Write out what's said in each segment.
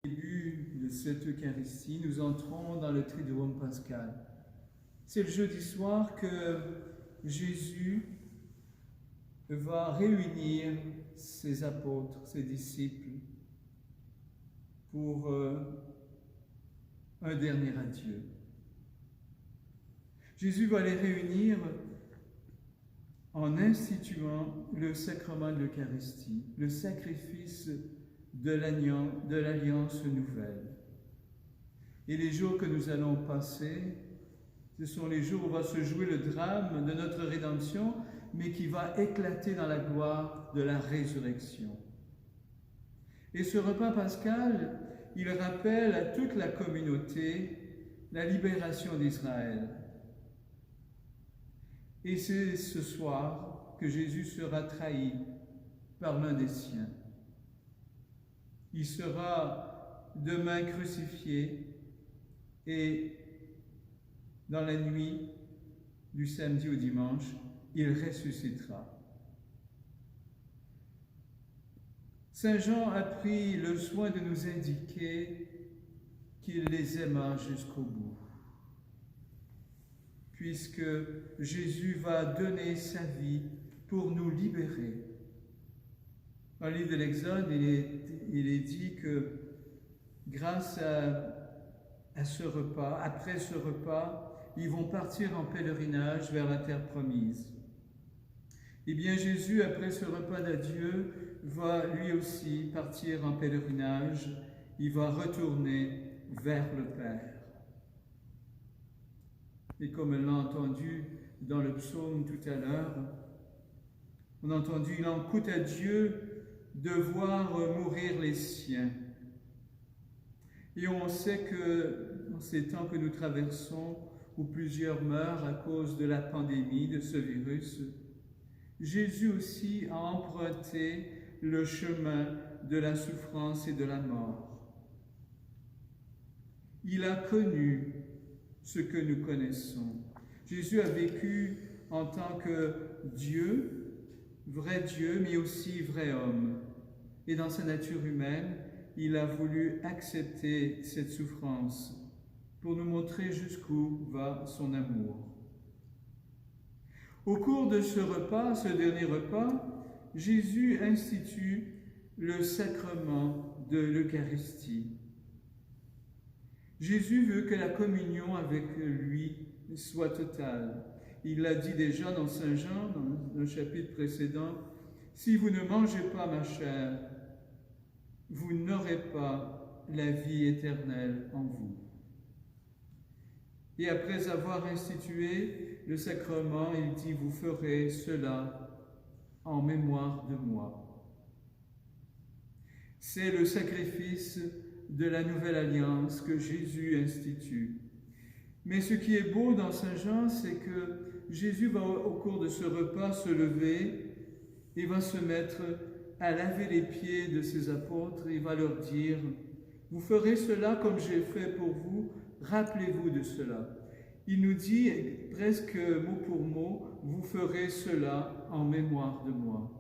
Début de cette Eucharistie, nous entrons dans le Triduum pascal. C'est le jeudi soir que Jésus va réunir ses apôtres, ses disciples, pour un dernier adieu. Jésus va les réunir en instituant le sacrement de l'Eucharistie, le sacrifice de l'alliance nouvelle. Et les jours que nous allons passer, ce sont les jours où va se jouer le drame de notre rédemption, mais qui va éclater dans la gloire de la résurrection. Et ce repas pascal, il rappelle à toute la communauté la libération d'Israël. Et c'est ce soir que Jésus sera trahi par l'un des siens. Il sera demain crucifié et dans la nuit du samedi au dimanche, il ressuscitera. Saint Jean a pris le soin de nous indiquer qu'il les aima jusqu'au bout, puisque Jésus va donner sa vie pour nous libérer. Dans le livre de l'Exode, il est dit que grâce à ce repas, après ce repas, ils vont partir en pèlerinage vers la terre promise. Eh bien, Jésus, après ce repas d'adieu, va lui aussi partir en pèlerinage. Il va retourner vers le Père. Et comme on l'a entendu dans le psaume tout à l'heure, on a entendu « Il en coûte à Dieu de voir mourir les siens ». Et on sait que dans ces temps que nous traversons, où plusieurs meurent à cause de la pandémie, de ce virus, Jésus aussi a emprunté le chemin de la souffrance et de la mort. Il a connu ce que nous connaissons. Jésus a vécu en tant que Dieu, mais aussi vrai homme. Et dans sa nature humaine, il a voulu accepter cette souffrance pour nous montrer jusqu'où va son amour. Au cours de ce repas, ce dernier repas, Jésus institue le sacrement de l'Eucharistie. Jésus veut que la communion avec lui soit totale. Il l'a dit déjà dans Saint Jean, dans un chapitre précédent, « Si vous ne mangez pas ma chair, vous n'aurez pas la vie éternelle en vous. » Et après avoir institué le sacrement, il dit « Vous ferez cela en mémoire de moi. » C'est le sacrifice de la nouvelle alliance que Jésus institue. Mais ce qui est beau dans Saint Jean, c'est que Jésus va au cours de ce repas se lever et va se mettre à laver les pieds de ses apôtres et va leur dire « Vous ferez cela comme j'ai fait pour vous, rappelez-vous de cela. » Il nous dit presque mot pour mot « Vous ferez cela en mémoire de moi. »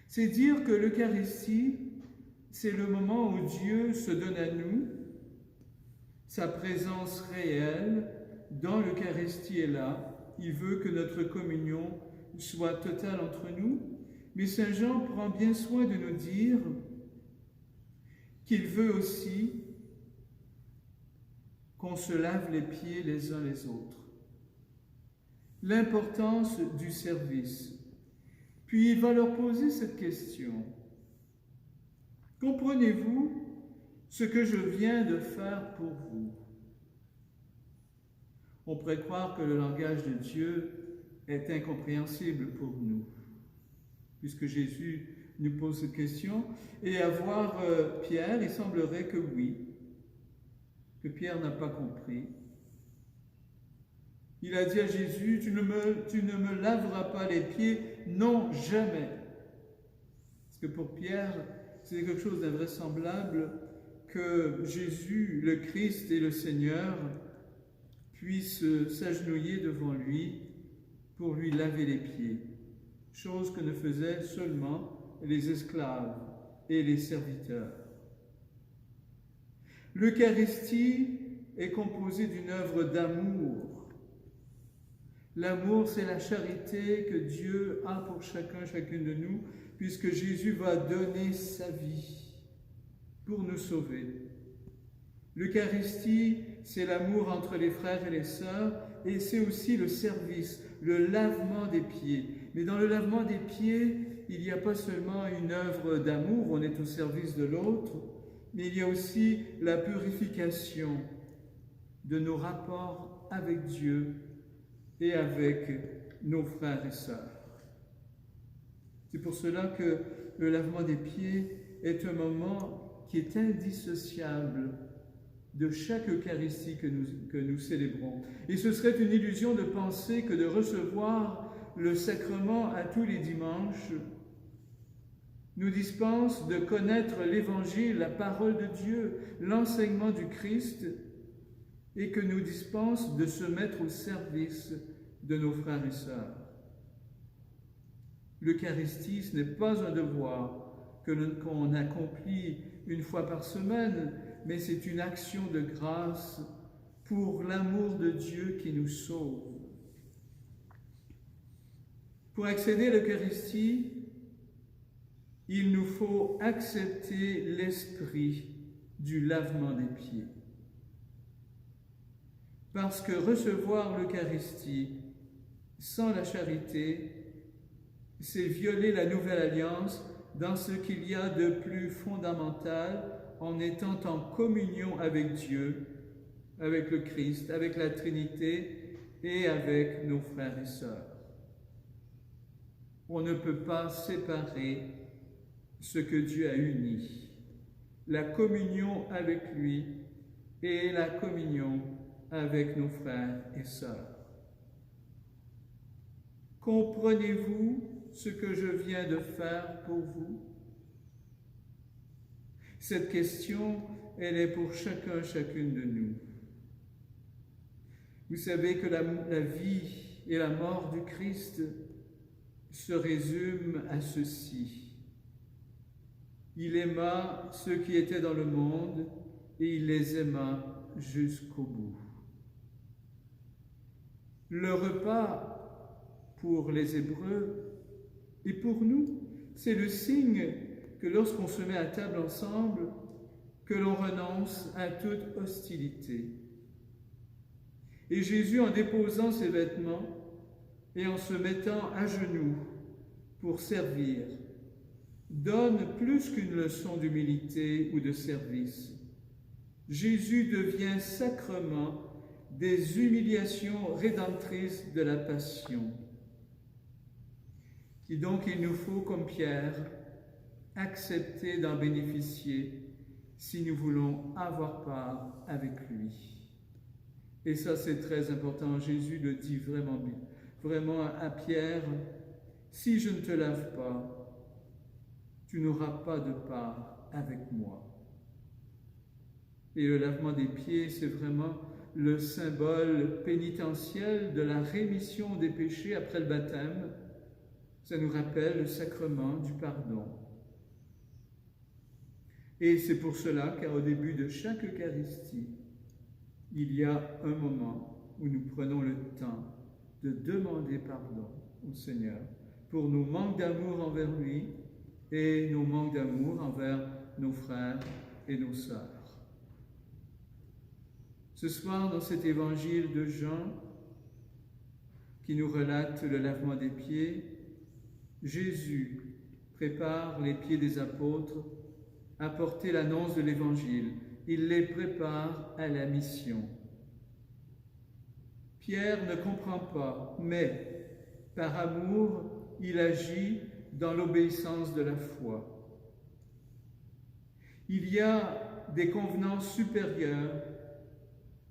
C'est dire que l'Eucharistie, c'est le moment où Dieu se donne à nous, sa présence réelle dans l'Eucharistie est là. Il veut que notre communion soit totale entre nous, mais Saint Jean prend bien soin de nous dire qu'il veut aussi qu'on se lave les pieds les uns les autres. L'importance du service. Puis il va leur poser cette question. Comprenez-vous ce que je viens de faire pour vous? On pourrait croire que le langage de Dieu est incompréhensible pour nous, puisque Jésus nous pose cette question. Et à voir Pierre, il semblerait que oui, que Pierre n'a pas compris. Il a dit à Jésus, tu ne me laveras pas les pieds, non, jamais. Parce que pour Pierre, c'est quelque chose d'invraisemblable que Jésus, le Christ et le Seigneur, puissent s'agenouiller devant lui pour lui laver les pieds, chose que ne faisaient seulement les esclaves et les serviteurs. L'Eucharistie est composée d'une œuvre d'amour. L'amour, c'est la charité que Dieu a pour chacune de nous, puisque Jésus va donner sa vie pour nous sauver. L'Eucharistie, c'est l'amour entre les frères et les sœurs, et c'est aussi le service, le lavement des pieds. Mais dans le lavement des pieds, il n'y a pas seulement une œuvre d'amour, on est au service de l'autre, mais il y a aussi la purification de nos rapports avec Dieu et avec nos frères et sœurs. C'est pour cela que le lavement des pieds est un moment qui est indissociable de chaque Eucharistie que nous célébrons. Et ce serait une illusion de penser que de recevoir le sacrement à tous les dimanches nous dispense de connaître l'Évangile, la parole de Dieu, l'enseignement du Christ, et que nous dispense de se mettre au service de nos frères et sœurs. L'Eucharistie, ce n'est pas un devoir qu'on accomplit une fois par semaine, mais c'est une action de grâce pour l'amour de Dieu qui nous sauve. Pour accéder à l'Eucharistie, il nous faut accepter l'esprit du lavement des pieds. Parce que recevoir l'Eucharistie sans la charité, c'est violer la nouvelle alliance dans ce qu'il y a de plus fondamental en étant en communion avec Dieu, avec le Christ, avec la Trinité et avec nos frères et sœurs. On ne peut pas séparer ce que Dieu a uni, la communion avec lui et la communion avec nos frères et sœurs. Comprenez-vous ce que je viens de faire pour vous? Cette question, elle est pour chacune de nous. Vous savez que la vie et la mort du Christ se résument à ceci. Il aima ceux qui étaient dans le monde et il les aima jusqu'au bout. Le repas pour les Hébreux et pour nous, c'est le signe que lorsqu'on se met à table ensemble, que l'on renonce à toute hostilité. Et Jésus, en déposant ses vêtements et en se mettant à genoux pour servir, donne plus qu'une leçon d'humilité ou de service. Jésus devient sacrement des humiliations rédemptrices de la passion. Et donc il nous faut, comme Pierre, accepter d'en bénéficier si nous voulons avoir part avec lui. Et ça, c'est très important. Jésus le dit vraiment à Pierre, « Si je ne te lave pas, tu n'auras pas de part avec moi. » Et le lavement des pieds, c'est vraiment le symbole pénitentiel de la rémission des péchés après le baptême. Ça nous rappelle le sacrement du pardon. Et c'est pour cela qu'au début de chaque Eucharistie, il y a un moment où nous prenons le temps de demander pardon au Seigneur pour nos manques d'amour envers lui et nos manques d'amour envers nos frères et nos sœurs. Ce soir, dans cet évangile de Jean, qui nous relate le lavement des pieds, Jésus prépare les pieds des apôtres à porter l'annonce de l'évangile. Il les prépare à la mission. Pierre ne comprend pas, mais par amour, il agit dans l'obéissance de la foi. Il y a des convenances supérieures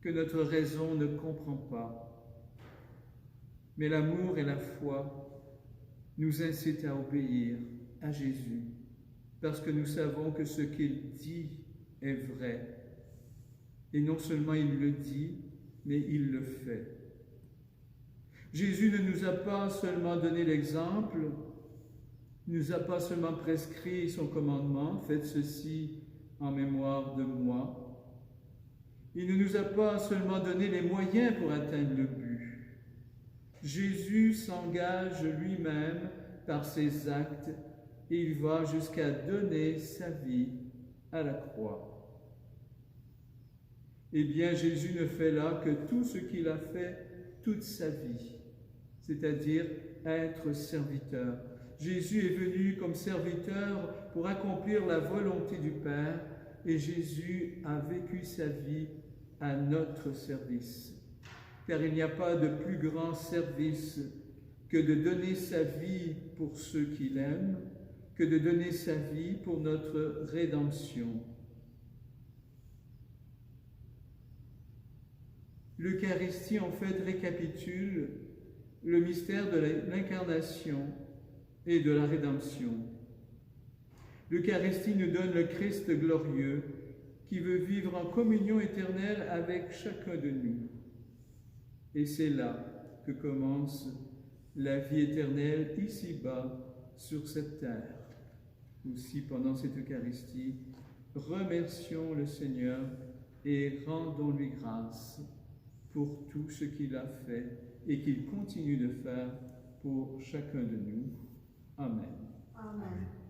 que notre raison ne comprend pas. Mais l'amour et la foi nous incitent à obéir à Jésus, parce que nous savons que ce qu'il dit est vrai. Et non seulement il le dit, mais il le fait. Jésus ne nous a pas seulement donné l'exemple, ne nous a pas seulement prescrit son commandement, faites ceci en mémoire de moi, Il ne nous a pas seulement donné les moyens pour atteindre le but. Jésus s'engage lui-même par ses actes et il va jusqu'à donner sa vie à la croix. Eh bien, Jésus ne fait là que tout ce qu'il a fait toute sa vie, c'est-à-dire être serviteur. Jésus est venu comme serviteur pour accomplir la volonté du Père et Jésus a vécu sa vie à notre service. Car il n'y a pas de plus grand service que de donner sa vie pour ceux qu'il aime, que de donner sa vie pour notre rédemption. L'Eucharistie, en fait, récapitule le mystère de l'incarnation et de la rédemption. L'Eucharistie nous donne le Christ glorieux qui veut vivre en communion éternelle avec chacun de nous. Et c'est là que commence la vie éternelle ici-bas sur cette terre. Aussi, pendant cette Eucharistie, remercions le Seigneur et rendons-lui grâce pour tout ce qu'il a fait et qu'il continue de faire pour chacun de nous. Amen. Amen.